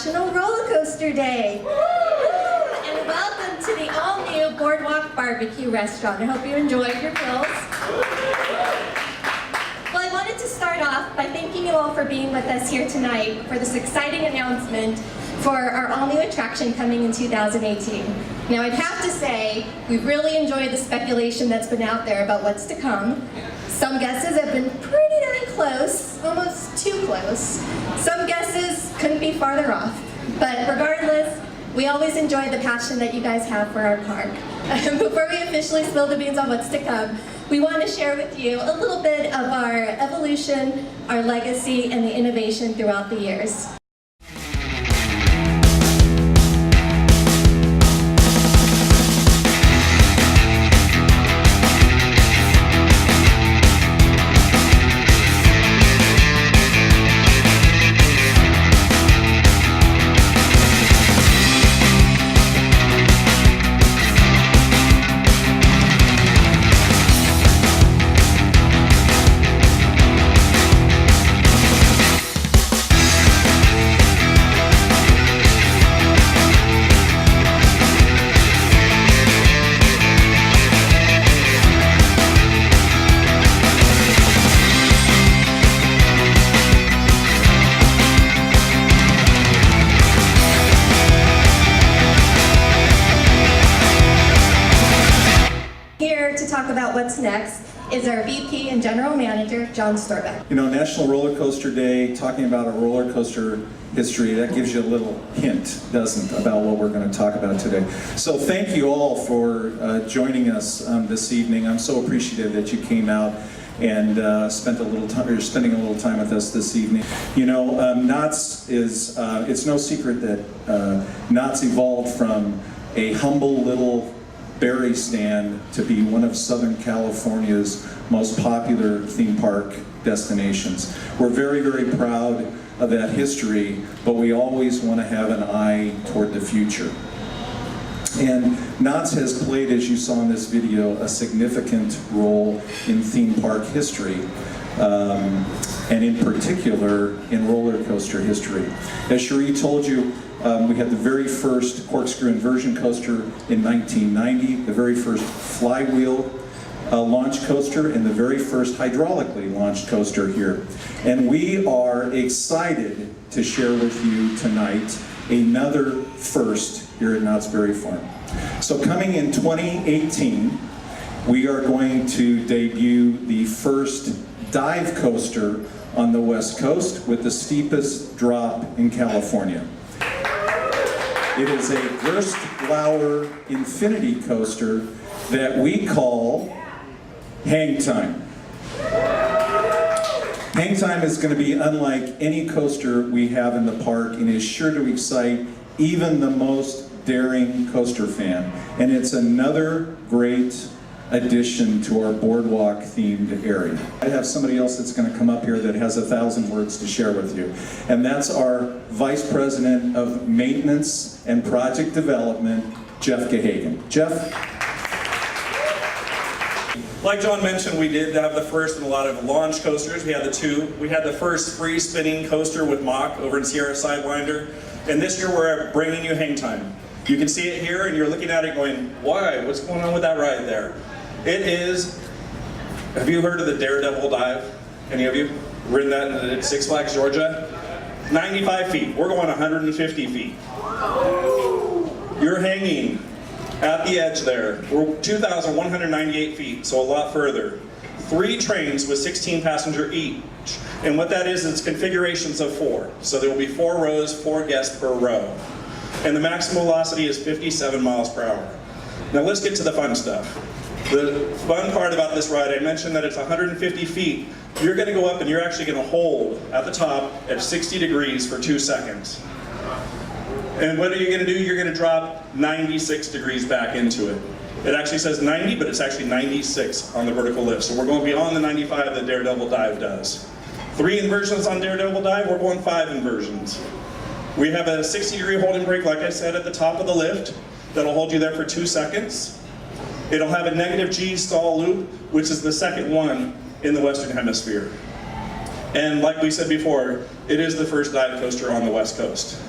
National Roller Coaster Day. And welcome to the all-new Boardwalk Barbecue Restaurant. I hope you enjoyed your meals. Well, I wanted to start off by thanking you all for being with us here tonight for this exciting announcement for our all-new attraction coming in 2018. Now, I'd have to say, we've really enjoyed the speculation that's been out there about what's to come. Some guesses have been pretty darn close, almost too close. Some guesses couldn't be farther off. But regardless, we always enjoy the passion that you guys have for our park. Before we officially spill the beans on what's to come, we want to share with you a little bit of our evolution, our legacy, and the innovation throughout the years. About what's next is our VP and General Manager, John Storbeck. You know, National Roller Coaster Day, talking about a roller coaster history, that gives you a little hint, doesn't, about what we're going to talk about today. So thank you all for joining us this evening. I'm so appreciative that you came out and spending a little time with us this evening. You know, Knott's is, it's no secret that Knott's evolved from a humble little berry stand to be one of Southern California's most popular theme park destinations. We're very, very proud of that history, but we always want to have an eye toward the future. And Knott's has played, as you saw in this video, a significant role in theme park history, and in particular in roller coaster history. As Cherie told you, we had the very first corkscrew inversion coaster in 1990, the very first flywheel launch coaster, and the very first hydraulically launched coaster here. And we are excited to share with you tonight another first here at Knott's Berry Farm. So coming in 2018, we are going to debut the first dive coaster on the West Coast with the steepest drop in California. It is a Gerst-Lauer infinity coaster that we call Hangtime. Hangtime is going to be unlike any coaster we have in the park and is sure to excite even the most daring coaster fan. And it's another great addition to our boardwalk themed area. I have somebody else that's going to come up here that has 1,000 words to share with you. And that's our Vice President of Maintenance and Project Development, Jeff Gahagan. Jeff? Like John mentioned, we did have the first in a lot of launch coasters. We had the two. We had the first free spinning coaster with Mach over in Sierra Sidewinder. And this year we're bringing you Hangtime. You can see it here and you're looking at it going, why? What's going on with that ride there? It is, have you heard of the Daredevil dive? Any of you ridden that at Six Flags, Georgia? 95 feet, we're going 150 feet. You're hanging at the edge there. We're 2,198 feet, so a lot further. 3 trains with 16 passengers each. And what that is, it's configurations of 4. So there will be 4 rows, 4 guests per row. And the maximum velocity is 57 miles per hour. Now let's get to the fun stuff. The fun part about this ride, I mentioned that it's 150 feet. You're going to go up and you're actually going to hold at the top at 60 degrees for 2 seconds. And what are you going to do? You're going to drop 96 degrees back into it. It actually says 90, but it's actually 96 on the vertical lift. So we're going beyond the 95 that Daredevil Dive does. 3 inversions on Daredevil Dive, we're going 5 inversions. We have a 60-degree holding brake, like I said, at the top of the lift that'll hold you there for 2 seconds. It'll have a negative G stall loop, which is the second one in the Western Hemisphere. And like we said before, it is the first dive coaster on the West Coast.